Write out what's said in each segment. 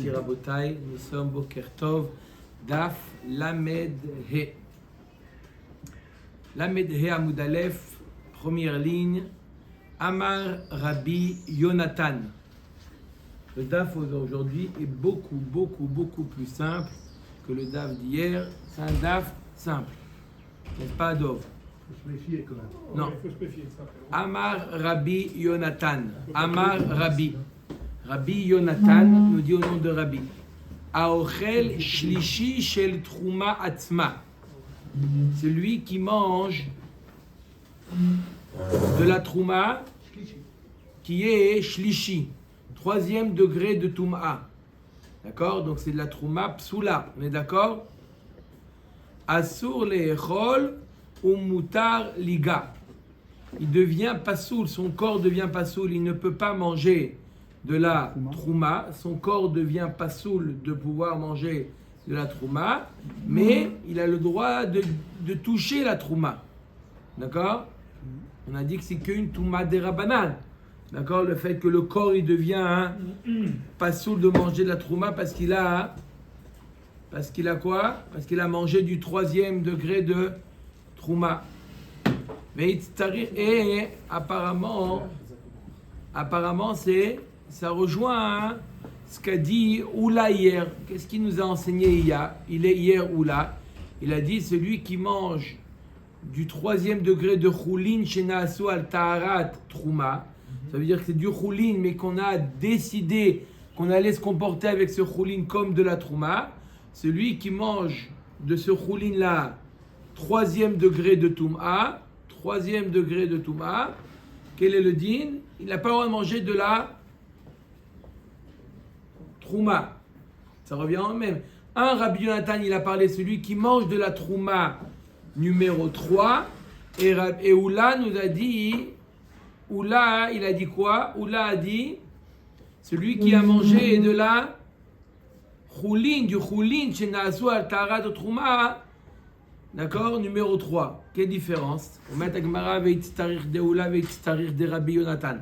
Rabotai, nous sommes Boker Tov, Daf Lamed He. Lamed He Amud Aleph, première ligne, Amar Rabbi Yonatan. Le Daf d'aujourd'hui est beaucoup plus simple que le Daf d'hier. C'est un Daf simple. N'est-ce pas, Dov? Il faut se méfier quand même. Non. Amar Rabbi Yonatan. Amar Rabbi. Rabbi Yonatan nous dit au nom de Rabbi. Aochel shlishi shel trouma atzma. Celui qui mange de la trouma qui est shlishi, troisième degré de touma. D'accord? Donc c'est de la trouma psoula. On est d'accord? Asur le'echol ou mutar liga. Il devient pasoul, son corps devient pasoul, il ne peut pas manger de la trouma, son corps devient pasoul de pouvoir manger de la trouma, mais il a le droit de toucher la trouma. D'accord? On a dit que c'est qu'une touma derabanan. D'accord? Le fait que le corps il devient pasoul de manger de la trouma parce qu'il a quoi? Parce qu'il a mangé du troisième degré de trouma. Mais et apparemment ça rejoint ce qu'a dit Oula hier. Qu'est-ce qu'il nous a enseigné hier? Il est hier Oula. Il a dit celui qui mange du troisième degré de choulin shenasu al taharat trouma. Ça veut dire que c'est du choulin, mais qu'on a décidé qu'on allait se comporter avec ce choulin comme de la trouma. Celui qui mange de ce choulin là, troisième degré de touma, quel est le din? Il n'a pas le droit de manger de la trouma. Ça revient en même. Un Rabbi Yonatan, il a parlé celui qui mange de la trouma numéro 3. Et Oula nous a dit, Oula, il a dit quoi? Oula a dit, celui qui a mangé de la choulin, du choulin, chez Naasu al Taharat de trouma. D'accord? Numéro 3. Quelle différence? On met Agmara ve'itztarich de Oula ve'itztarich de Rabbi Yonatan.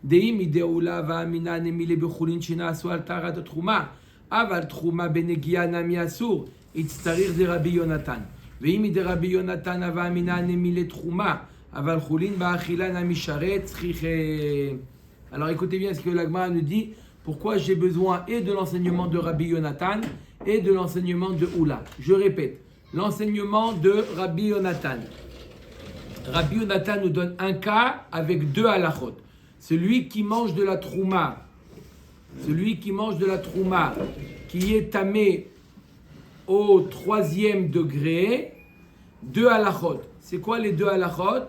Deim de Oula va'amina nemile bechulin shenasu al taharat trouma. Aval trouma benegia nami asur. Itztarich de Rabbi Yonatan. Veim de Rabbi Yonatan va'amina nemile trouma. Aval chulin ba'achila nami sharet tzriche. Alors écoutez bien ce que l'Agmara nous dit. Pourquoi j'ai besoin et de l'enseignement de Rabbi Yonatan et de l'enseignement de Oula. Je répète. L'enseignement de Rabbi Yonatan. Rabbi Yonatan nous donne un cas avec deux halachot. Celui qui mange de la trouma, qui est tamé au troisième degré, deux halachot. C'est quoi les deux halachot?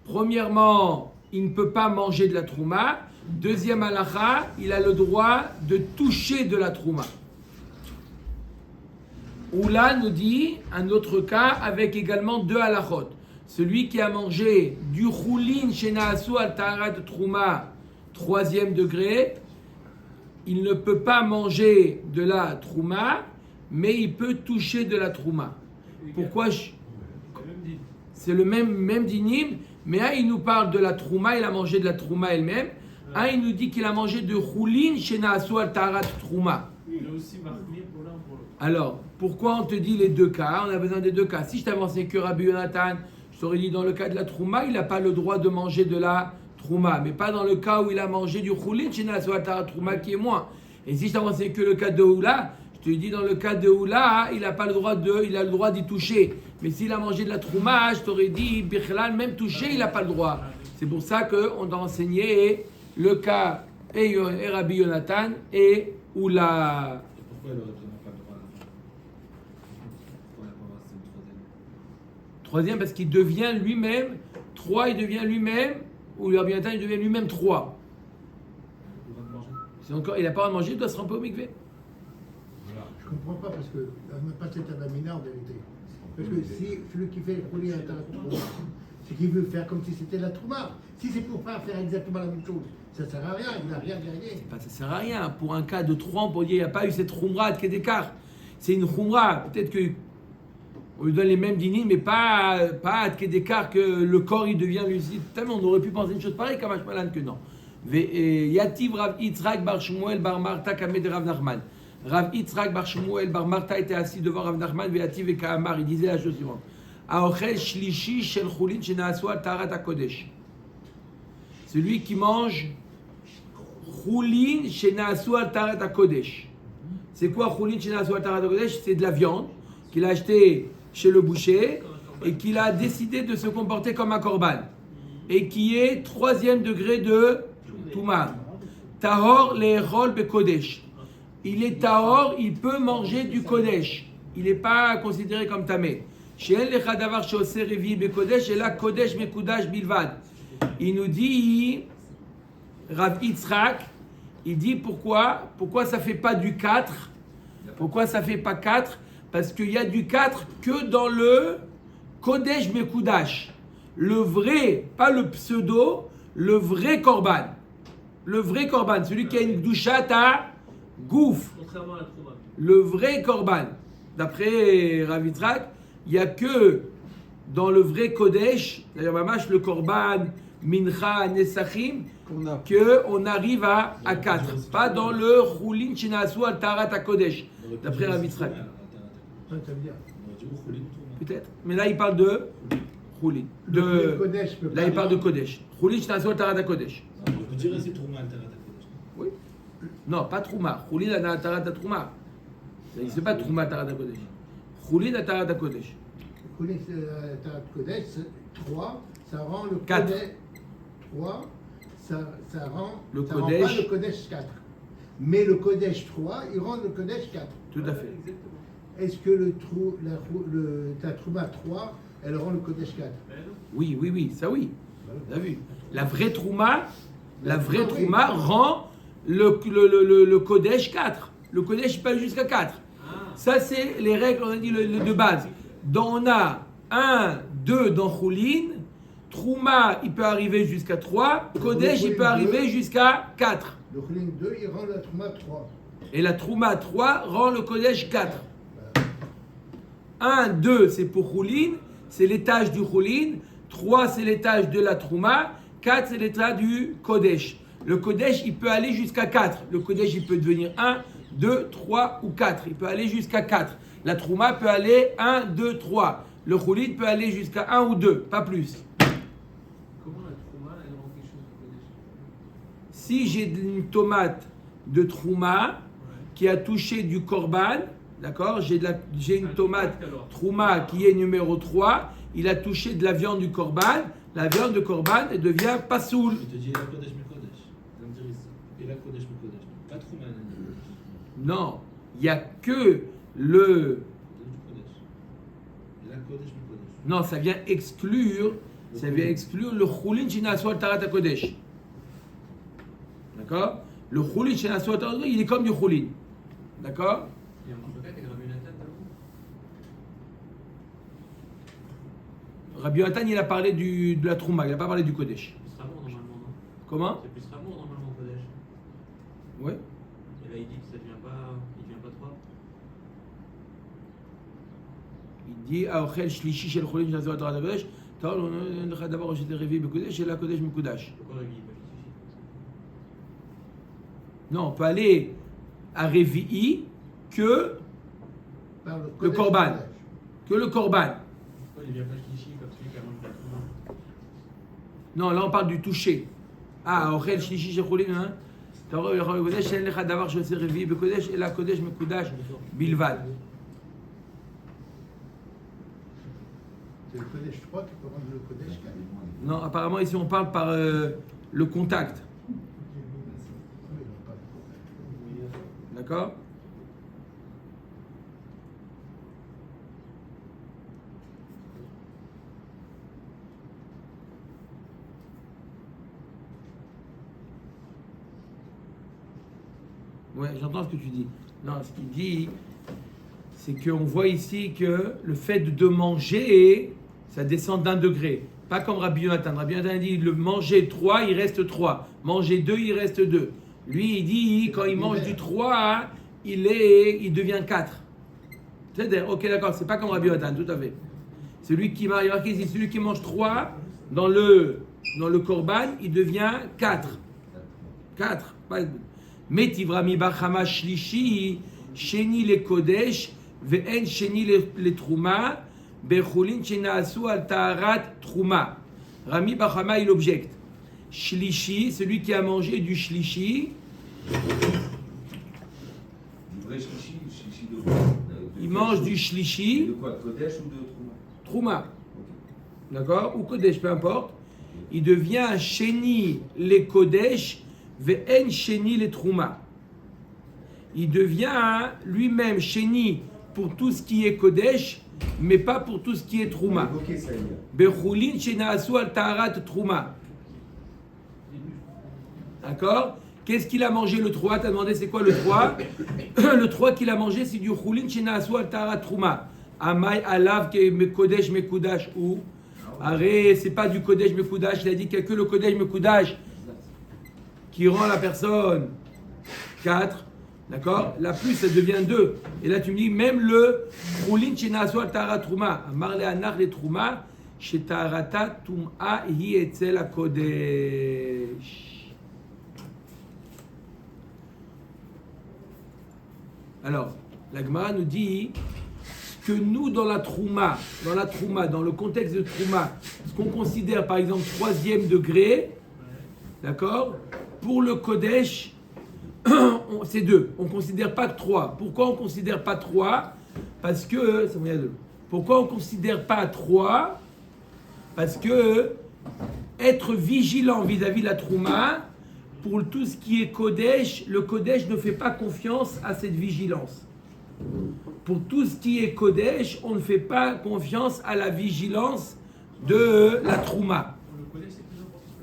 Premièrement, il ne peut pas manger de la trouma. Deuxième halacha, il a le droit de toucher de la trouma. Oula nous dit un autre cas avec également deux halachot. Celui qui a mangé du choulin shenasu al taharat trouma, troisième degré, il ne peut pas manger de la trouma, mais il peut toucher de la trouma. Pourquoi? C'est le même dinim, mais un il nous parle de la trouma, il a mangé de la trouma elle-même. Un il nous dit qu'il a mangé de choulin shenasu al taharat trouma. Il a aussi marqué pour l'un pour l'autre. Alors, pourquoi on te dit les deux cas? On a besoin des deux cas. Si je t'avançais que Rabbi Yonatan, je t'aurais dit dans le cas de la trouma, il n'a pas le droit de manger de la trouma, mais pas dans le cas où il a mangé du choulin, trouma qui est moins. Et si je t'avançais que le cas de Oula, je te dis dans le cas de Oula, il n'a pas le droit il a le droit d'y toucher. Mais s'il a mangé de la trouma, je t'aurais dit, Bichlal, même toucher, il n'a pas le droit. C'est pour ça qu'on a enseigné le cas et Rabbi Yonatan et Oula. Pourquoi il aurait pas le droit pour la c'est une Troisième, parce qu'il devient lui-même, 3, il devient lui-même, ou le Rabbi Yonatan, il devient lui-même 3. C'est encore, il n'a pas à manger, il doit se ramper au mikvé. Je ne comprends pas parce que on n'a pas cette adamina en vérité. Parce que si celui qui fait le roulis à l'intérieur de trouma, c'est qu'il veut faire comme si c'était la trouma. Si c'est pour pas faire exactement la même chose, ça ne sert à rien, il n'a rien gagné. Ça ne sert à rien. Pour un cas de 3 ans, pour dire qu'il n'y a pas eu cette khumra de d'écart. C'est une khumra. Peut-être qu'on lui donne les mêmes dînines, mais pas de d'écart que le corps il devient lucide. Tellement on aurait pu penser une chose pareille, Kamash Malan, que non. Yativ Rav Yitzhak Bar Shmuel Bar Marta Kamed Rav Nachman. Rav Yitzhak bar Shmuel bar Martha était assis devant Rav Nachman Ve'ativ et Kahamar. Il disait la chose suivante. Aochel shlishi shel chulin shenaasu al taharat hakodesh. Celui qui mange chulin shenaasu al taharat hakodesh. C'est quoi chulin shenaasu al taharat hakodesh? C'est de la viande qu'il a acheté chez le boucher et qu'il a décidé de se comporter comme un korban et qui est 3e degré de Touma. Tahor le'echol bekodesh. Il est tahor, il peut manger du kodesh. Il n'est pas considéré comme tamé. She'en lecha davar she'oseh revi bekodesh ela kodesh mekudash bilvad. Il nous dit, Rav Yitzhak, il dit pourquoi ça fait pas du 4? Pourquoi ça fait pas 4? Parce qu'il y a du 4 que dans le kodesh mekudash. Le vrai, pas le pseudo, le vrai korban. Le vrai korban, celui qui a une douchat à gouf. Contrairement à la trouma. Le vrai korban. D'après Rav Yitzhak, il n'y a que dans le vrai kodesh, d'ailleurs mamash le korban, mincha, nesachim, qu'on arrive à 4. Pas dans le chulin shenaasu al taharat hakodesh. D'après Rav Yitzhak. Ça veut dire. Peut-être. Mais là, il parle de chulin. Le Kodesh peut Là, pas il parle de dire. kodesh. Chulin shenaasu al taharat hakodesh. Vous direz c'est Trouma Altara Kodesh. Oui. Non, pas Trouma. Chulin à Taharat Trouma. Ça n'existe pas Trouma Taharat Kodesh. Chulin à Taharat Kodesh. Kodesh, Taharat Kodesh, 3, ça rend le Quatre. Kodesh 3, ça rend Le ça rend Kodesh. pas le Kodesh 4. Mais le Kodesh 3, il rend le Kodesh 4. Tout à fait. Exactement. Est-ce que ta Trouma 3, elle rend le Kodesh 4? Oui, ça oui. Vous avez vu. La vraie Trouma Oui. rend le Kodesh 4. Le Kodesh peut aller jusqu'à 4. Ça, c'est les règles, on a dit, de base. Donc, on a 1, 2 dans Choulin. Trouma, il peut arriver jusqu'à 3. Kodesh, il peut arriver jusqu'à 4. Le Choulin 2, il rend la Trouma 3. Et la Trouma 3 rend le Kodesh 4. 1, 2, c'est pour Choulin. C'est l'étage du Choulin. 3, c'est l'étage de la Trouma. 4, c'est l'étage du Kodesh. Le Kodesh, il peut aller jusqu'à 4. Le Kodesh, il peut devenir 1, 2, 3 ou 4. Il peut aller jusqu'à 4. La Trouma peut aller 1, 2, 3. Le Choulin peut aller jusqu'à 1 ou 2, pas plus. Comment la trouma, elle rend quelque chose de Kodesh? Si j'ai une tomate de Trouma qui a touché du Korban, d'accord, j'ai une tomate Trouma qui est numéro 3, il a touché de la viande du Korban, la viande de Korban, elle devient pasoul. Je te dis la Kodesh me Kodesh. Ça me dirait ça. Et la Kodesh me Kodesh. Pas Trouma. Non, il n'y a que le... Et la Kodesh me Kodesh. Non, ça vient exclure le Choulin shenaasu al taharat hakodesh. D'accord? Le Choulin shenaasu al taharat hakodesh, il est comme du Choulin. D'accord? Et en Marcoquette, avec Rabbi Nathan, Rabbi Yonatan, il a parlé de la Trouma, il n'a pas parlé du Kodesh. c'est plus Ramour normalement, non? Comment? C'est plus Ramour normalement Kodesh. Oui. Et là, il dit que ça devient pas 3. Il dit Aochel shlishi shel chulin shenaasu al taharat hakodesh. On a d'abord jeté Revi Bekodesh et la Kodesh Mekudash. Pourquoi Rabbi pas justifié? Non, on peut aller à Revi'i que Par le Kodesh Korban. Kodesh. Que le Korban. Pourquoi il devient pas cliché comme celui qui a mangé la trouma? Non, là on parle du toucher. Ah, Aochel shlishi shel chulin, hein. Torah le Kodesh, en lecha davar she'oseh Revi'i Bekodesh et la Kodesh Mekudash bilvad. C'est le Kodesh 3 qui peut rendre le Kodesh 4. Non, apparemment ici on parle par le contact. Oui, on parle de D'accord? Ouais, j'entends ce que tu dis. Non, ce qu'il dit, c'est qu'on voit ici que le fait de manger, ça descend d'1 degré. Pas comme Rabbi Yonatan. Rabbi Yonatan dit le manger 3, il reste 3. Manger 2, il reste 2. Lui, il dit quand il mange du 3, il devient 4. C'est-à-dire, ok, d'accord, c'est pas comme Rabbi Yonatan, tout à fait. Celui qui m'a marqué ici, celui qui mange 3 dans le korban, il devient 4. 4. Metivra mi bachama shlishi sheni le kodesh ve'en sheni le truma bechulin shenaasu al taharat truma. Rami Bachama il objecte. Shlishi, celui qui a mangé du shlishi, Du vrai chichi ou chichi de quoi? il mange du De shlishi, quoi? De Kodesh ou de truma, Trouma? d'accord, ou kodesh, peu importe. Il devient sheni le kodesh ve'en sheni le truma. Il devient lui-même sheni pour tout ce qui est kodesh, mais pas pour tout ce qui est truma. Ok, ça y est. Bechulin shenaasu al taharat truma. D'accord? Qu'est-ce qu'il a mangé le 3? T'as demandé c'est quoi le 3? Le 3 qu'il a mangé, c'est du chulin shenaasu al taharat truma. Amay alav ke kodesh mekudash ou? Arrête, c'est pas du kodesh mekudash. Il a dit qu'il n'y a que le kodesh mekudash qui rend la personne 4. D'accord? La plus, ça devient 2. Et là, tu me dis, même le chulin shenaasu al taharat truma. Amar le anar le truma. Shetarata tum'a hi etzel hakodesh. Alors, la Gemara nous dit que nous, dans la trouma, dans le contexte de trouma, ce qu'on considère par exemple 3e degré, d'accord, pour le Kodesh, c'est 2. On ne considère pas que 3. Pourquoi on ne considère pas 3? Parce que. C'est bon, il y a 2. Pourquoi on ne considère pas 3? Parce que être vigilant vis-à-vis de la trouma, pour tout ce qui est Kodesh, le Kodesh ne fait pas confiance à cette vigilance. Pour tout ce qui est Kodesh, on ne fait pas confiance à la vigilance de la trouma.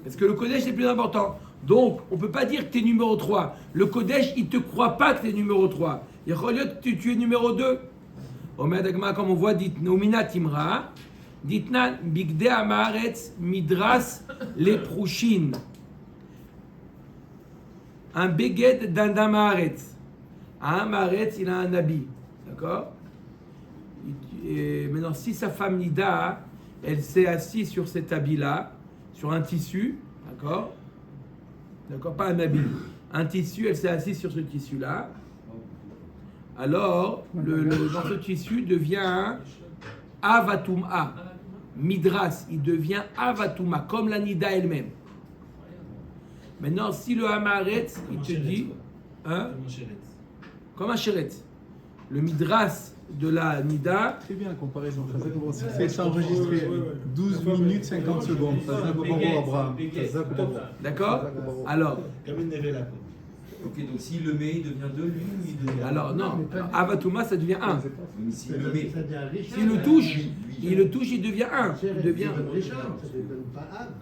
Parce que le Kodesh est plus important. Donc, on ne peut pas dire que tu es numéro 3. Le Kodesh, il ne te croit pas que tu es numéro 3. Il y a tu es numéro 2. Comme on voit, dit Nomina Timra, Ditnan Bigde Amaretz Midras les Prouchines. Un beged d'un Amaretz. Un Amaretz, il a un habit. D'accord? Et maintenant, si sa femme Nida, elle s'est assise sur cet habit-là, sur un tissu, d'accord? D'accord? Pas un habit. Un tissu, elle s'est assise sur ce tissu-là. Alors, dans ce tissu devient un Avatuma. Midras, il devient Avatuma, comme la Nida elle-même. Maintenant, si le Hamaretz, il te dit. Hein? Comme un chéretz. Le Midras de la Nida. C'est bien la comparaison. C'est enregistré 12 minutes 50 secondes. D'accord? Alors. Comme une nevela, quoi. Ok, donc s'il le met, il devient 2, lui, ou il devient. Alors, non. Avatuma, ça devient 1. Mais s'il le met. S'il le touche, il devient 1. Il devient.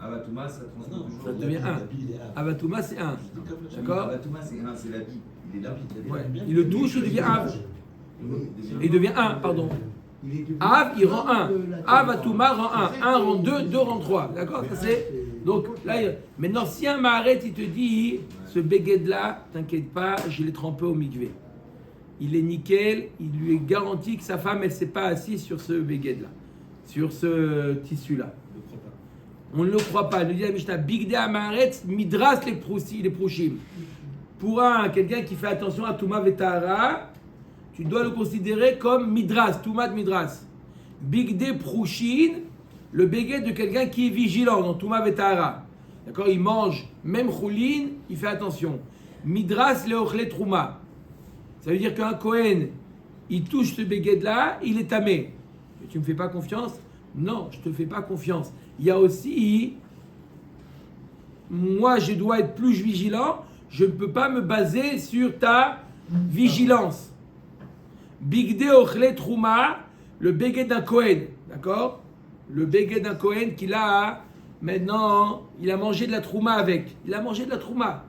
Avatuma, ça transforme toujours. Ça devient 1. Avatuma, c'est 1. D'accord? Avatuma, c'est 1, c'est l'habit. Il est là. Ouais. Il le touche, il devient 1. Il devient 1, pardon. Av, il rend 1. Avatuma rend 1. 1 rend 2, 2 rend 3. D'accord? Ça c'est. Donc là, maintenant, si un Maharet, il te dit, ce béguet-là, t'inquiète pas, je l'ai trempé au mikvé. Il est nickel, il lui est garanti que sa femme, elle ne s'est pas assise sur ce béguet-là, sur ce tissu-là. On ne le croit pas. Il nous dit la Mishnah, Bigde Amaret, Midras les Prouchim. Pour quelqu'un qui fait attention à Touma Vetara, tu dois le considérer comme Midras, Toumat Midras. Bigde Prouchin, le béguet de quelqu'un qui est vigilant dans Touma Vetara. D'accord? Il mange, même Choulin, il fait attention. Midras Leochle Trouma. Ça veut dire qu'un Kohen, il touche ce béguet-là, il est tamé. Tu ne me fais pas confiance? Non, je ne te fais pas confiance. Il y a aussi, moi je dois être plus vigilant, je ne peux pas me baser sur ta vigilance. Bigde Ochle Trouma, le béguet d'un Kohen, d'accord? Le béguet d'un Kohen qu'il a, maintenant, il a mangé de la Trouma avec. Il a mangé de la Trouma.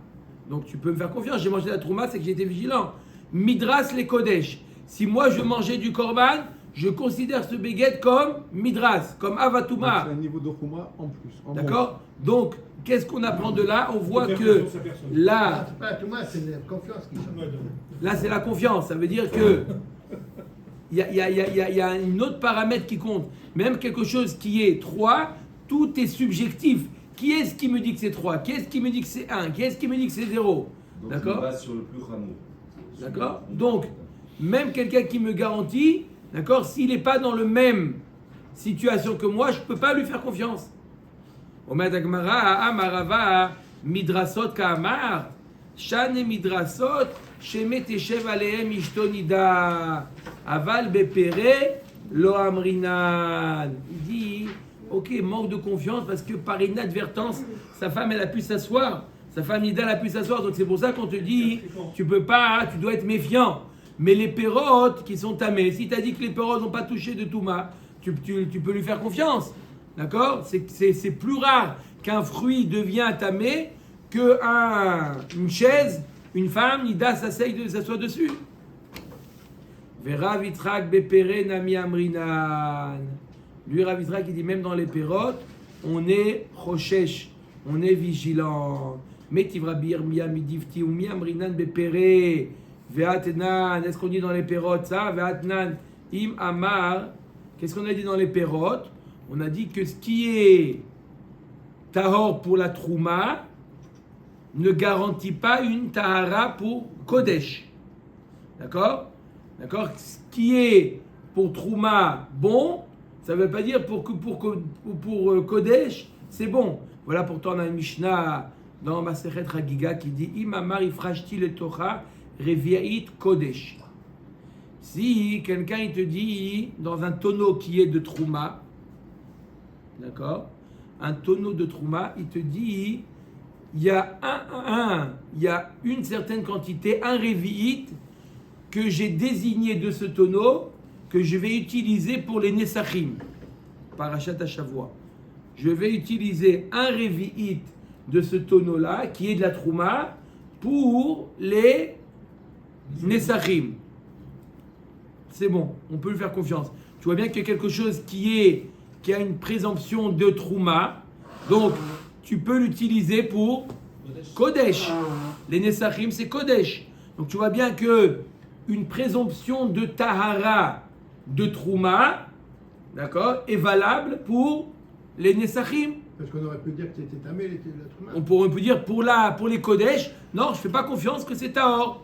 Donc tu peux me faire confiance, j'ai mangé de la Trouma, c'est que j'étais vigilant. Midras les Kodesh. Si moi je mangeais du Korban, je considère ce béguet comme Midras, comme Avatuma. C'est un niveau de Chouma en plus. D'accord? Donc, qu'est-ce qu'on apprend de là? On voit que là, C'est pas tout moi, c'est la confiance qui change. là c'est la confiance. Ça veut dire que il y a un autre paramètre qui compte. Même quelque chose qui est 3, tout est subjectif. Qui est-ce qui me dit que c'est 3? Qui est-ce qui me dit que c'est 1? Qui est-ce qui me dit que c'est 0? Donc, D'accord? on base sur le plus rameau. D'accord? Donc, même quelqu'un qui me garantit, d'accord, s'il n'est pas dans le même situation que moi, je ne peux pas lui faire confiance. Omer Dagmara, Amarava, Midrasot Kamar, Shane Midrasot, Shemet Eshev Alehem Ishtonida, Aval Bepere, Lo Amrinan. Il dit, ok, manque de confiance parce que par inadvertance, sa femme, elle a pu s'asseoir. Sa femme Nida a pu s'asseoir. Donc c'est pour ça qu'on te dit, tu peux pas, tu dois être méfiant. Mais les pérotes qui sont tamées, si tu as dit que les pérotes n'ont pas touché de Touma, tu peux lui faire confiance. D'accord ? C'est plus rare qu'un fruit devient tamé qu'une chaise, une femme, Nida s'assoit dessus. Vera vitrak bepere nami amrinan. Lui, Ravitra qui dit même dans les pérotes, on est rochesh, on est vigilant. Metivrabir miyamidifti ou miamrinan bepere. Veatnan, est-ce qu'on dit dans les pérotes ça? Veatnan im amar. Qu'est-ce qu'on a dit dans les pérotes? On a dit que ce qui est tahor pour la trouma ne garantit pas une tahara pour kodesh. D'accord? D'accord? Ce qui est pour trouma bon, ça ne veut pas dire pour kodesh, c'est bon. Voilà pourtant on a une Mishnah dans Masechet Chagiga qui dit im amar ifrashti le tocha revi'it kodesh. Si quelqu'un il te dit dans un tonneau qui est de trouma, d'accord, un tonneau de trouma, il te dit il y a il y a une certaine quantité, un revi'it que j'ai désigné de ce tonneau que je vais utiliser pour les nesachim, parashat Hashavua. Je vais utiliser un revi'it de ce tonneau-là qui est de la trouma pour les nesachim. C'est bon, on peut lui faire confiance. Tu vois bien qu'il y a quelque chose qui a une présomption de trouma, donc tu peux l'utiliser pour kodesh. Les nesachim, c'est kodesh. Donc tu vois bien que une présomption de tahara de trouma, d'accord, est valable pour les nesachim. Parce qu'on aurait pu dire que c'était tamé, la trouma. On peut dire pour les kodesh, non, je ne fais pas confiance que c'est tahor.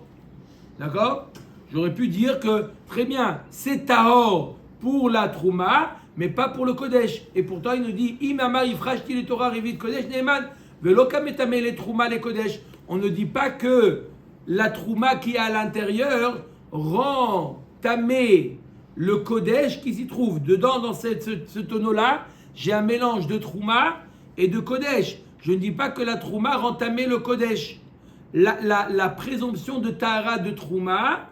D'accord? J'aurais pu dire que, très bien, c'est tahor pour la trouma, mais pas pour le kodesh. Et pourtant, il nous dit, imama ifrashti le Torah revit kodesh neeman, veloka metame les trouma les kodesh. On ne dit pas que la trouma qui est à l'intérieur rend tamé le kodesh qui s'y trouve. Dedans, dans ce tonneau-là, j'ai un mélange de trouma et de kodesh. Je ne dis pas que la trouma rend tamé le kodesh. La présomption de tahara de trouma,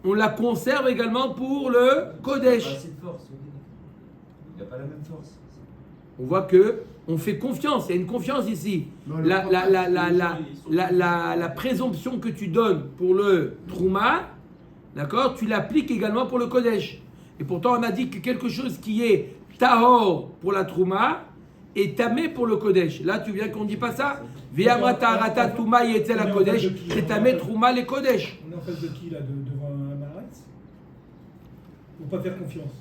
on la conserve également pour le kodesh. Il n'y a pas assez de force. Il n'y a pas la même force. On voit que on fait confiance. Il y a une confiance ici. Non, La présomption que tu donnes pour le trouma, d'accord, tu l'appliques également pour le kodesh. Et pourtant, on a dit que quelque chose qui est tahor pour la trouma est tamé pour le kodesh. Là, tu viens qu'on ne dit pas ça. V'yamra taharata touma yetzel la kodesh, c'est tamé trouma les kodesh. On est en face de qui là, devant un maharetz? Pour pas faire confiance.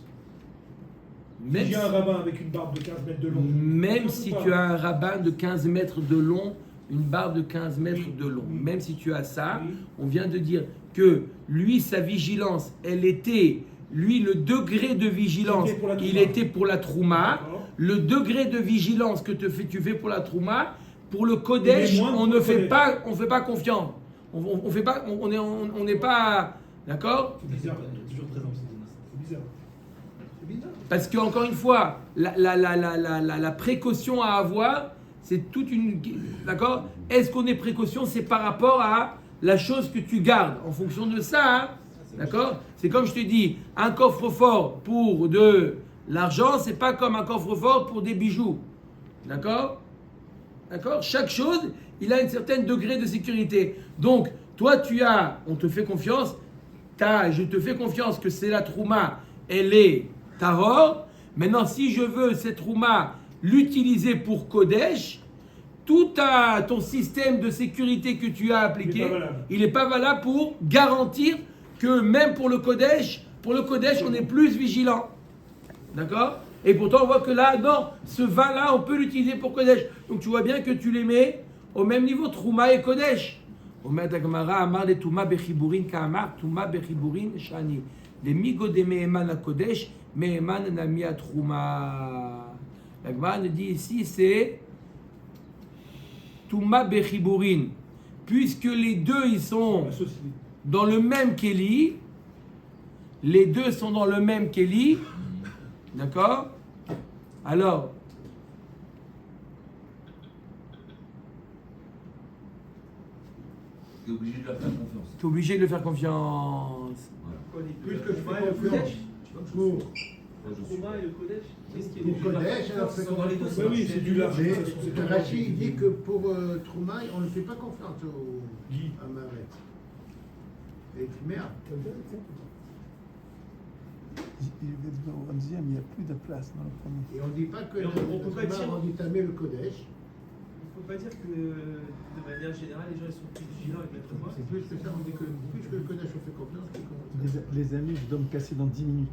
Même Si j'ai un rabbin avec une barbe de 15 mètres de long. Même si tu as un rabbin de 15 mètres de long, une barbe de 15 mètres de long, même si tu as ça, on vient de dire que lui, sa vigilance, elle était, lui, le degré de vigilance, il était pour la trouma. Le degré de vigilance que tu fais pour la trouma, pour le kodesh, on ne fait pas, confiance. On fait pas, on n'est pas, d'accord? C'est bizarre. Toujours présent, C'est bizarre. C'est bizarre. Parce que encore une fois, la précaution à avoir, c'est toute une, d'accord? Est-ce qu'on est précaution? C'est par rapport à la chose que tu gardes. En fonction de ça, hein, d'accord? C'est comme je te dis, un coffre-fort pour de l'argent, c'est pas comme un coffre-fort pour des bijoux, d'accord? D'accord? Chaque chose, il a un certain degré de sécurité. Donc, toi, on te fait confiance. Je te fais confiance que c'est la trouma, elle est tahor. Maintenant, si je veux cette trouma l'utiliser pour kodesh, tout ton système de sécurité que tu as appliqué, il n'est pas valable pour garantir que même pour le kodesh, on est plus vigilant. D'accord? Et pourtant, on voit que là, non, ce vin-là, on peut l'utiliser pour kodesh. Donc, tu vois bien que tu les mets au même niveau, trouma et kodesh. אומרת הגמרא, אמר לתומה בחיבורין כאמר, תומה בחיבורין שאני. למיגו דמהימן הקודש, מהימן נמי התחומה. La Gemara nous dit ici, c'est Touma Bechiburin. Puisque les deux, ils sont dans le même Kéli, les deux sont dans le même Kéli, d'accord? Alors, T'es obligé de leur faire confiance. tu es obligé de le faire confiance. Voilà. Puisque je fais confiance pour Trouma et le Kodesh, qu'est-ce qui est Pour Kodesh, alors c'est dans les deux Oui, oui, c'est du large. mais Rachid dit que pour Trouma, on ne fait pas confiance à Maret. Et merde. Au deuxième, il n'y a plus de place dans le premier. Et on ne dit pas que Mais on peut pas dire- on dit tamer le Kodesh. Il ne faut pas dire que de manière générale, les gens ils sont plus vigilants avec la Trouma. C'est plus que ça, on dit que plus que le Kodesh on fait confiance, plus qu'on Les amis, je dois me casser dans 10 minutes.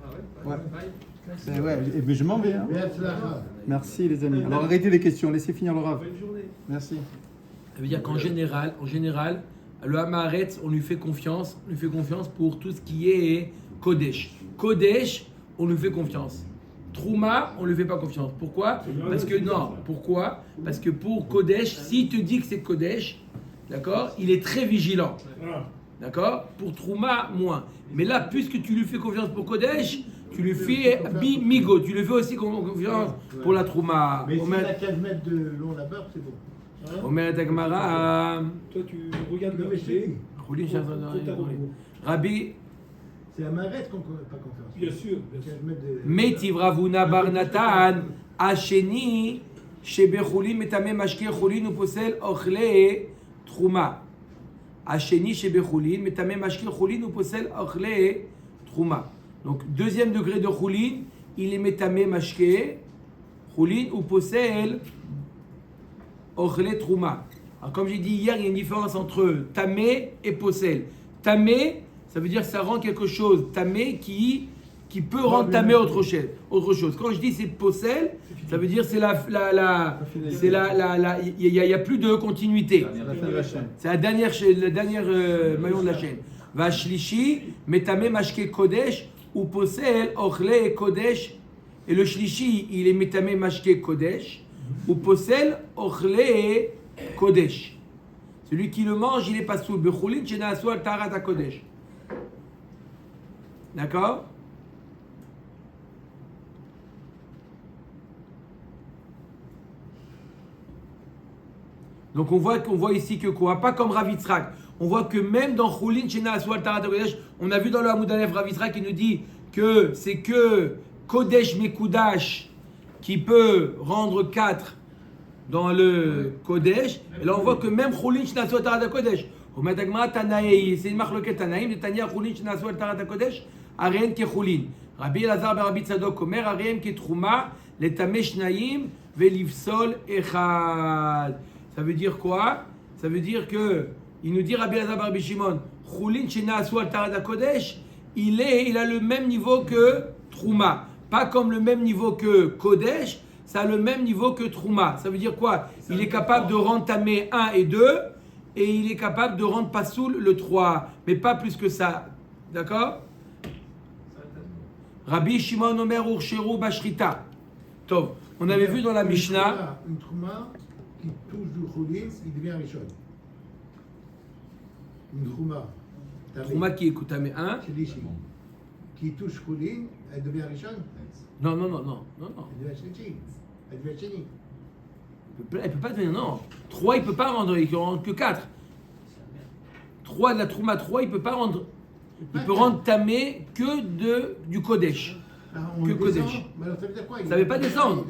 Ah ouais, Ouais. pareil. Ouais, mais je m'en vais. Hein. Mais Hatzlacha. Merci les amis. Alors arrêtez les questions, laissez finir le Rav. Bonne journée. Merci. Ça veut dire qu'en général, le Hamaretz, on lui fait confiance pour tout ce qui est Kodesh. Kodesh, on lui fait confiance. Trouma, on lui fait pas confiance. Pourquoi? Parce que non. Pourquoi? Parce que pour Kodesh, s'il te dit que c'est Kodesh, d'accord, il est très vigilant. D'accord? Pour Trouma, moins. Mais là, puisque tu lui fais confiance pour Kodesh, tu lui fais Migo, tu lui fais aussi confiance pour la Trouma. Mais s'il a 15 mètres de long là-bas, c'est bon. Omer Tagmara, Toi, tu regardes Non, le mais je te dis, Rabbi c'est à Maret qu'on ne fait pas confiance. Bien sûr. 15 mètres de. Metiv Ravuna Bar Natan, Asheni, Shebechulin, Metame Mashke Chulin, ou Posel, Ochle, Trouma. Asheni, Shebechulin, Metame Mashke Chulin, ou Posel, Ochle, Trouma. Donc, deuxième degré de Chulin, il est Metame Mashke Chulin, ou Posel, Ochle, Trouma. Alors, comme j'ai dit hier, il y a une différence entre Tamé et Posel. Tamé, ça veut dire que ça rend quelque chose tamé qui peut rendre tamé autre chose. Quand je dis c'est possel, ça veut dire c'est il y a plus de continuité. La fin de la chaîne. C'est la dernière maillon de la chaîne. Vashlishi, metame mashke kodesh ou possel ochle kodesh. Et le shlishi, il est metame mashke kodesh ou possel ochle kodesh. Celui qui le mange, il est pas sous bechulin shena aswal tarat kodesh. D'accord? Donc on voit ici que quoi? Pas comme Rav Yitzhak. On voit que même dans Choulin, Shena Aswal Tarat Kodesh, on a vu dans le Hamoud Aleph Rav Yitzhak qui nous dit que c'est que Kodesh Mekudash qui peut rendre 4 dans le Kodesh. Et là on voit que même Choulin, Shena Aswal Tarat Kodesh. C'est une marloquette Tanaïm, de Tania Choulin, Shena Aswal Tarat Kodesh. Arien ke Choulin. Rabbi Elazar ben Rabbi Tzadok Omer, Arien ke Trouma, Letame Shnaim, Velivsol Echad. Ça veut dire quoi? Ça veut dire que, il nous dit Rabbi Elazar ben Rabbi Shimon, Choulin Shena Aswal Tarat Kodesh, il a le même niveau que Trouma. Pas comme le même niveau que Kodesh, ça a le même niveau que Trouma. Ça veut dire quoi? Il est capable de rendre Tamé 1 et 2, et il est capable de rendre Pasoul le 3, mais pas plus que ça. D'accord? Rabbi Shimon Omer Ursheru Bashrita. Tov. On avait vu dans la Mishnah. Une trouma qui touche du Choulin, il devient Rishon. Une trouma. Trouma qui écoute Tamé 1. Qui touche Choulin, elle devient Rishon. Non. Elle devient Shlishi. Elle devient Sheni. Elle peut pas devenir, non. 3, il peut pas rendre, il peut rendre que 4. 3 de la Trouma 3, il peut pas rendre. Il peut rendre Tamé que du Kodesh. Alors, Que descend, Kodesh. mais alors ça veut dire quoi? Ça veut pas descendre.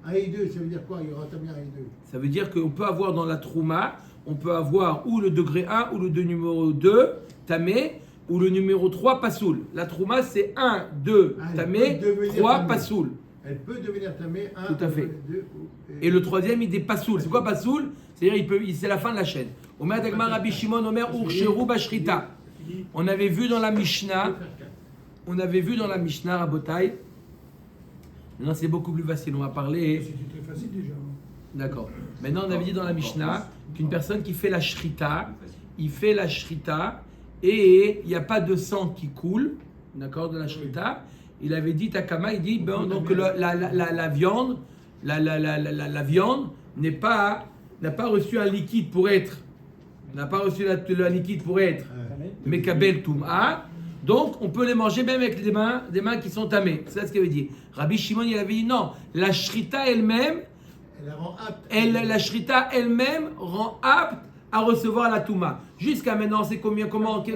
1 et 2, ça veut dire quoi? Il y aura Tamé 1 et 2. Ça veut dire qu'on peut avoir dans la Trouma, on peut avoir ou le degré 1 ou le numéro 2, Tamé, ou le numéro 3, Pasoul. La Trouma, c'est 1, 2, Tamé, 3, Pasoul. Elle peut devenir Tamé 1, Tout à fait. 2, Et le troisième, il est Pasoul. C'est quoi Pasoul? C'est-à-dire, c'est la fin de la chaîne. Omer Dagmar Rabbi Shimon Omer Ursheru Bashrita. On avait vu dans la Mishnah, Rabotai. Maintenant, c'est beaucoup plus facile. On va parler. C'était très facile déjà. D'accord. Maintenant, on avait dit dans la Mishnah qu'une personne qui fait la shrita, il fait la shrita et il n'y a pas de sang qui coule, d'accord, de la shrita. Il avait dit Takama, il dit ben, donc la viande, la viande n'a pas reçu un liquide pour être, n'a pas reçu la liquide pour être Mekabel Tum'a. Donc, on peut les manger même avec des mains qui sont tamées. C'est ça ce qu'il veut dire. Rabbi Shimon, il avait dit non. La shrita elle-même, la shrita elle-même rend apte à recevoir la touma. Jusqu'à maintenant, c'est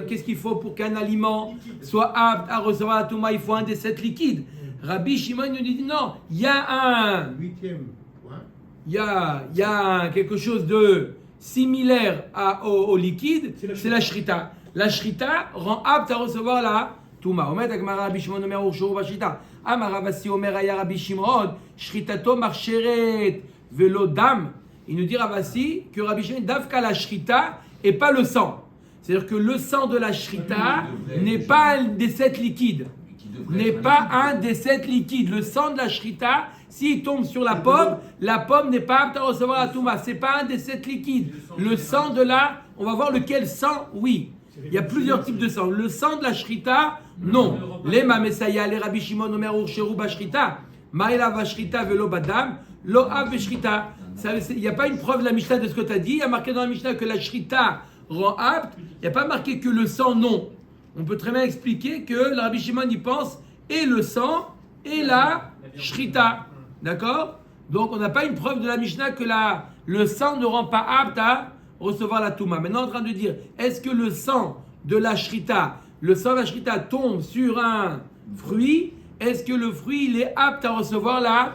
qu'est-ce qu'il faut pour qu'un aliment soit apte à recevoir la touma? Il faut un des 7 liquides. Rabbi Shimon nous dit non. Il y a un Huitième point. il y a quelque chose de similaire au liquide, c'est la shrita. La shrita rend apte à recevoir la touma. Omet Agmara Rabbi Shimon Omer Urshuru Bashita. Amar Ravasi Omer Aya Rabbi Shimon Shritato marcheret velo dam. Il nous dit Ravasi que Rabbi Shimon davka la shrita et pas le sang. C'est-à-dire que le sang de la shrita n'est pas un des 7 liquides. N'est pas un des 7 liquides. Le sang de la shrita, s'il tombe sur la pomme n'est pas apte à recevoir la touma. C'est pas un des 7 liquides. Le sang de la, on va voir lequel sang, oui. Il y a plusieurs types de sang. Le sang de la shrita, non. Les mamesaya, les Rabbi Shimon Omer Urshuru Bashrita, Maïla Vashrita velo badam, lo av shrita. Il n'y a pas une preuve de la Mishnah de ce que tu as dit. Il y a marqué dans la Mishnah que la shrita rend apte. Il n'y a pas marqué que le sang, non. On peut très bien expliquer que le Rabbi Shimon y pense et le sang et la shrita. D'accord? Donc on n'a pas une preuve de la Mishnah que le sang ne rend pas apte à recevoir la touma. Maintenant, on est en train de dire, est-ce que le sang de la shrita tombe sur un fruit? Est-ce que le fruit il est apte à recevoir la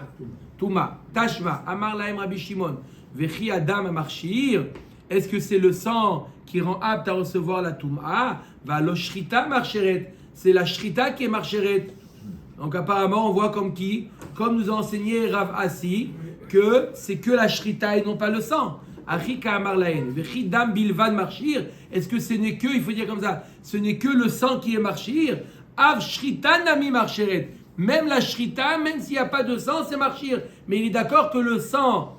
touma? Tashma, Amar Lahem Rabbi Shimon, Vechi Adam Marshir. Est-ce que c'est le sang qui rend apte à recevoir la touma? Va lo shrita marcheret. C'est la shrita qui est marcheret. Donc apparemment, on voit comme nous a enseigné Rav Assi, que c'est que la shrita et non pas le sang. Achika Amar Lahem, Vechi Dam Bilvad Marshir. Est-ce que ce n'est que, il faut dire comme ça, ce n'est que le sang qui est marchir? Av shrita nami marcheret. Même la shrita, même s'il n'y a pas de sang, c'est marchir. Mais il est d'accord que le sang,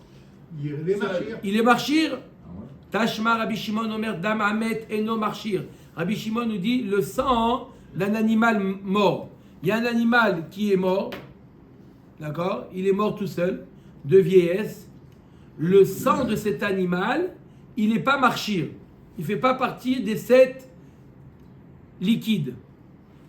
il est marchir. Tashma Rabbi Shimon Omer Dam Amet Eno marchir. Rabbi Shimon nous dit le sang d'un animal mort. Il y a un animal qui est mort, d'accord? Il est mort tout seul, de vieillesse. Le sang de cet animal, il n'est pas marchir. Il ne fait pas partie des 7 liquides.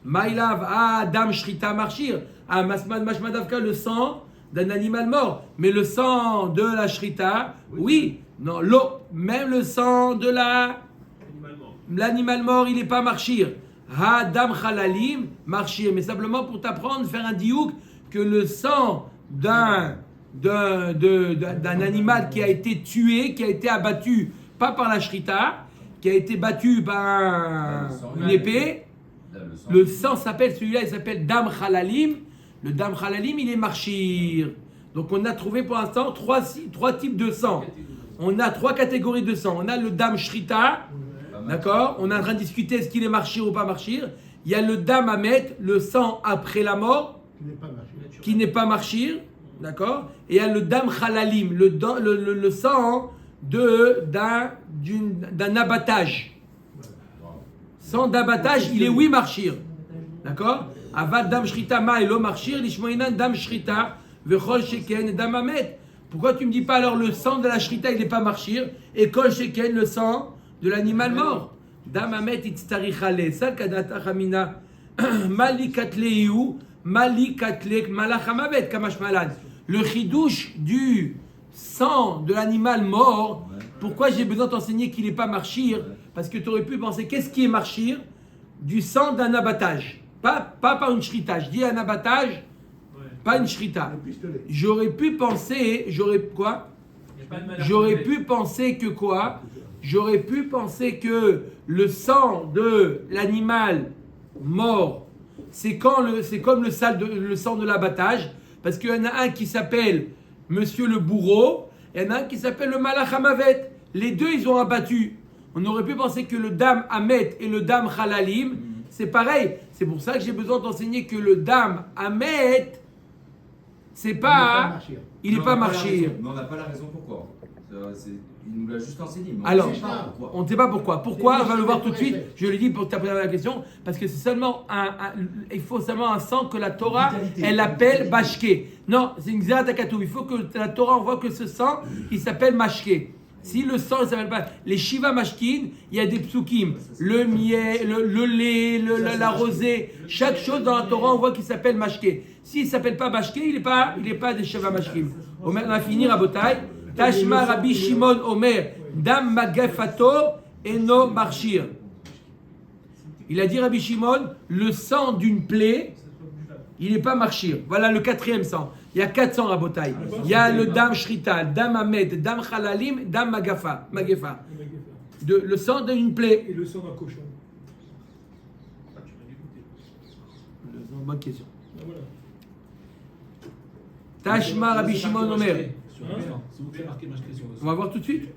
Maïlav, Adam Shrita marchir. Masmad Mashmadavka, le sang d'un animal mort. Mais le sang de la Shrita, oui. Non, l'eau, même le sang de l'animal mort, il n'est pas marchir. Adam Khalalim, marchir. Mais simplement pour t'apprendre, faire un diouk, que le sang d'un animal qui a été tué, qui a été abattu, pas par la Shrita, qui a été battu par une épée, le sang s'appelle, celui-là, il s'appelle Dam Khalalim. Le Dam Khalalim, il est marchir. Donc on a trouvé pour l'instant 3 types de sang. On a 3 catégories de sang. On a le Dam Shrita, d'accord? On est en train de discuter est-ce qu'il est marchir ou pas marchir. Il y a le Dam Hamet, le sang après la mort, qui n'est pas marchir, d'accord? Et il y a le Dam Khalalim, le sang d'un abattage. Sang d'abattage, il est oui marchir. D'accord? Avad dam shrita ma elo marchir, lishmoinan dam shrita, vechol sheken dam amet. Pourquoi tu me dis pas alors le sang de la shrita il n'est pas marchir et kol sheken le sang de l'animal mort? Dam amet itztarichale, sal kadata chamina, malikatleu, malikatlek malachamavet kamash malad. Le chidouche du sang de l'animal mort, pourquoi j'ai besoin de t'enseigner qu'il n'est pas marchir? Parce que tu aurais pu penser, qu'est-ce qui est marchir? Du sang d'un abattage. Pas par une shrita. Je dis un abattage, pas une shrita. J'aurais pu penser, J'aurais pu penser que le sang de l'animal mort, c'est comme le sang de l'abattage. Parce qu'il y en a un qui s'appelle Monsieur le bourreau, et il y en a un qui s'appelle le Malachamavet. Les deux, ils ont abattu. On aurait pu penser que le Dam Hamet et le Dam Khalalim, c'est pareil. C'est pour ça que j'ai besoin d'enseigner que le Dam Hamet, c'est pas... Il n'est pas marchir. Mais on n'a pas la raison pourquoi. Il nous l'a juste enseigné. Mais Alors, on sait pas pourquoi. on ne sait pas pourquoi. Pourquoi? C'est On va le voir tout de suite. correct. Je le dis pour t'apprendre la question. Parce que c'est seulement il faut seulement un sang que la Torah, Vitalité. elle appelle Mashké. Non, c'est une Xeratakatou. Il faut que la Torah envoie que ce sang, il s'appelle Mashké. Si le sang ne s'appelle pas les Shiva Mashkin, il y a des psukim, le miel, le lait, la rosée, chaque chose dans la Torah on voit qu'il s'appelle Mashké. S'il ne s'appelle pas Mashké, il n'est pas des Shiva Mashkin. On va finir à Botaï. Tashma Rabbi Shimon Omer, Dam Magafato Eno Marchir. Il a dit Rabbi Shimon, le sang d'une plaie, il n'est pas marchir. Voilà le quatrième sang. Il y a 400 rabotaï. Il y a le dam shrita, dam ahmed, dam chalalim, dam magefa. Le sang d'une plaie. Et le sang d'un cochon. Bonne question. Ah, voilà. Tashma Rabbi Shimon Omer. Si vous pouvez marquer Mashké sur le On va voir tout de suite.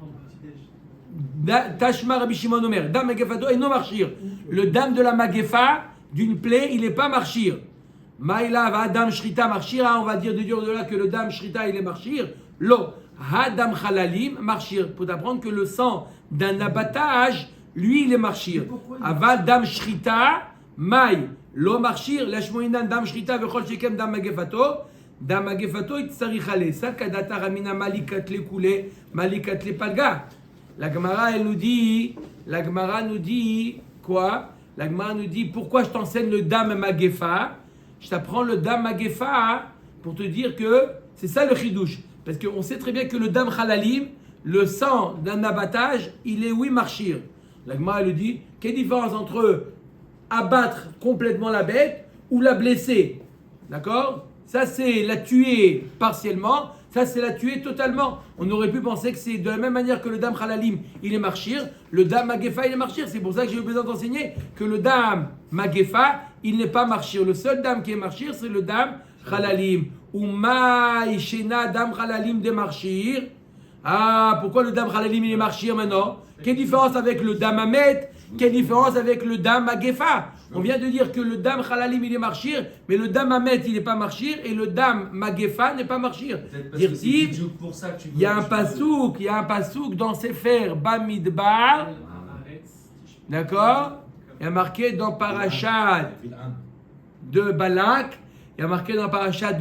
Tashma Rabbi Shimon Omer, dam magefato et non marchir. Le dam de la magefa, d'une plaie, il n'est pas marchir. Maïla va dam shrita marchir. On va dire de Dieu de là que le dam shrita il est marchir. Lo hadam chalalim marchir. Pour t'apprendre que le sang d'un abattage, lui il est marchir. Ava dam shrita maï lo marchir. Lashmoinan dam shrita vechol shekem dam magefato. Dam magefato it sarichale. Ça kadata ramina malikat le koulé malikat le palga. La Gemara elle nous dit quoi? La Gemara nous dit pourquoi je t'enseigne le dam magefa. Je t'apprends le dam magefa pour te dire que c'est ça le chidouche. Parce qu'on sait très bien que le dam chalalim, le sang d'un abattage, il est oui marchir. La Gemara elle dit, quelle différence entre abattre complètement la bête ou la blesser? D'accord? Ça c'est la tuer partiellement, ça c'est la tuer totalement. On aurait pu penser que c'est de la même manière que le dam chalalim, il est marchir, le dam magefa, il est marchir. C'est pour ça que j'ai eu besoin d'enseigner que le dam magefa, il n'est pas marchir. Le seul dam qui est marchir, c'est le dam chalalim. Uma ishena dam chalalim de marchir. Ah, pourquoi le dam chalalim il est marchir maintenant? Quelle différence avec le dam amet? Quelle différence avec le dam magefa? On vient de dire que le dam chalalim il est marchir, mais le dam amet il n'est pas marchir et le dam magefa n'est pas marchir. Dire Pour ça que tu il y a un pasouk dans Sefer Bamidbar, d'accord? Il y a marqué dans Parashat de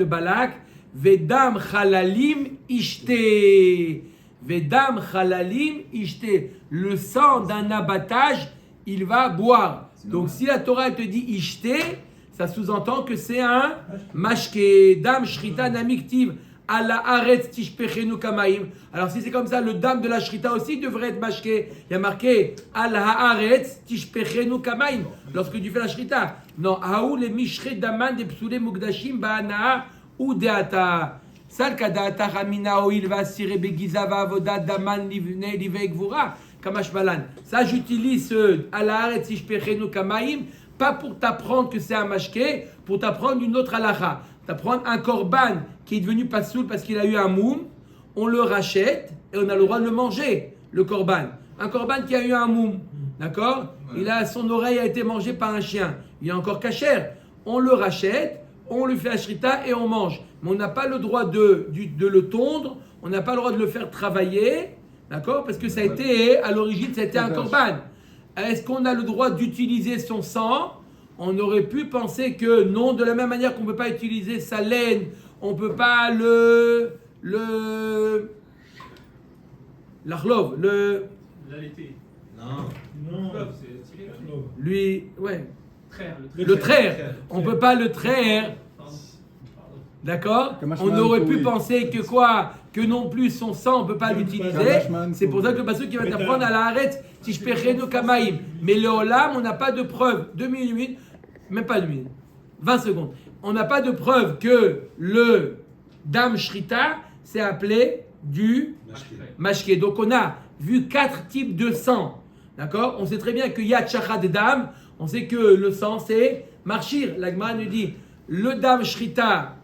Balak, Vedam chalalim ishte. Vedam chalalim ishte. Le sang d'un abattage, il va boire. Donc si la Torah te dit ishte, ça sous-entend que c'est un mashke. Dam shrita namiktiv. Ala aretz tishpechenu kamaim. Alors si c'est comme ça, le dam de la shrita aussi devrait être mashké. Il y a marqué ala haaretz tishpechenu kamaim. Lorsque tu fais la shrita. Non, haou le mishre daman de psule mugdashim ba'anaa ou deata. Sal kadata ramina il va sire begiza va avoda daman livne livek vura kamash balan. Ça j'utilise ala haaretz tishpechenu kamaim pas pour t'apprendre que c'est un mashké, pour t'apprendre une autre halakha. T'apprendre un korban qui est devenu pasoul parce qu'il a eu un moum, on le rachète et on a le droit de le manger, le korban. Un korban qui a eu un moum, d'accord? Son oreille a été mangée par un chien, il est encore cachère. On le rachète, on lui fait la shrita et on mange. Mais on n'a pas le droit de le tondre, on n'a pas le droit de le faire travailler, d'accord? Parce que ça a été, à l'origine, ça a été un korban. Est-ce qu'on a le droit d'utiliser son sang? On aurait pu penser que non, de la même manière qu'on ne peut pas utiliser sa laine, on ne peut pas l'arlov, L'allaiter. Non. C'est tiré. lui, ouais, Traire, le traire. On ne peut pas le traire, Pardon. d'accord? Kamashman, On aurait pu oui. penser que quoi? Que non plus son sang, on ne peut pas l'utiliser. Kamashman, C'est pour ça que le passage qui va t'apprendre à la arrête, si je perds nos kamaïm. Mais le olam, on n'a pas de preuve. 2 minutes, même pas 2 minutes, 20 secondes. On n'a pas de preuve que le dam shrita c'est appelé du mashké. Donc on a vu 4 types de sang. D'accord? On sait très bien que yad shachad dam, on sait que le sang c'est marchir. L'agma nous dit le dam shrita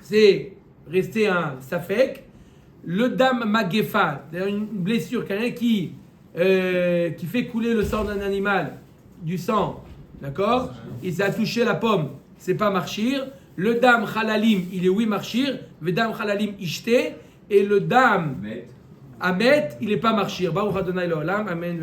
c'est rester un safek. Le dam magefa, c'est une blessure, quelqu'un qui fait couler le sang d'un animal, du sang, d'accord? Il s'est touché la pomme, c'est pas marchir. Le dam chalalim, il est oui marchir. Le dam chalalim ishte. Et le dam Amet, il n'est pas marchir. Baruch Adonai Leolam. Amen.